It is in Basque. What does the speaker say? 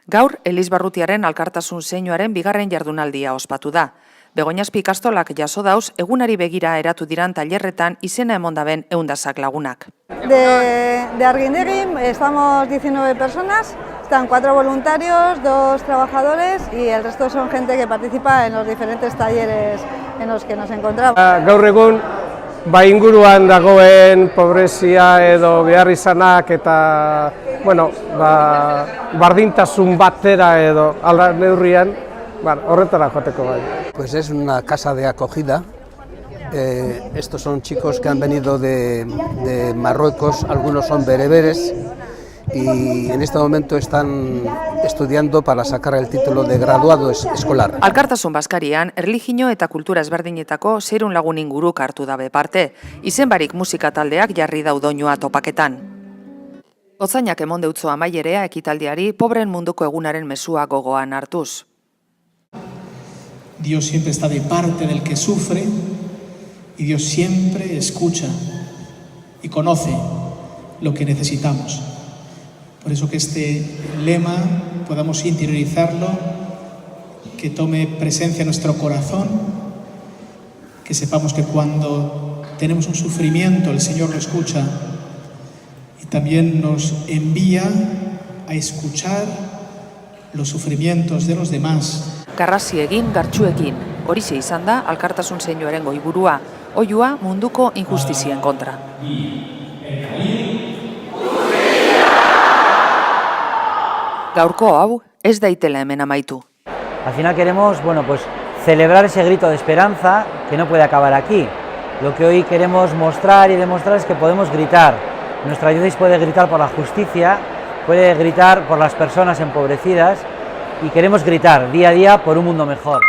Gaur, Elizbarrutiaren alkartasun zeinuaren bigarren jardunaldia ospatu da. Begoñazpi ikastolak jaso dauz, egunari begira eratu diran tailerretan izena emondaben eundazak lagunak. De Arguindegui estamos 19 personas, están 4 voluntarios, 2 trabajadores y el resto son gente que participa en los diferentes talleres en los que nos encontramos. Gaur egun, inguruan dagoen pobrezia edo beharrizanak eta bardintasun batera edo alda neurrian, horretara joateko bai. Pues es una casa de acogida. Estos son chicos que han venido de Marruecos, algunos son bereberes y en este momento están estudiando para sacar el título de graduado escolar. Alkartasun Baskarian, erlijio eta kultura ezberdinetako 600 lagun inguruk hartu dabe parte. Izen barik musika taldeak jarri dau doinua topaketan. Gotzainak emon deutzo amaierea ekitaldiari pobren munduko egunaren mezua gogoan hartuz. Dios siempre está de parte del que sufre y Dios siempre escucha y conoce lo que necesitamos. Por eso que este lema podamos interiorizarlo, que tome presencia en nuestro corazón, que sepamos que cuando tenemos un sufrimiento el Señor lo escucha y también nos envía a escuchar los sufrimientos de los demás. Garrasi egin, gartxuekin. Horixe izan da alkartasun zeinuaren goiburua, oihua munduko injustizien kontra. Gaurko hau ez daitela hemen amaitu. Al final queremos, celebrar ese grito de esperanza que no puede acabar aquí. Lo que hoy queremos mostrar y demostrar es que podemos gritar. Nuestra diócesis puede gritar por la justicia, puede gritar por las personas empobrecidas y queremos gritar día a día por un mundo mejor.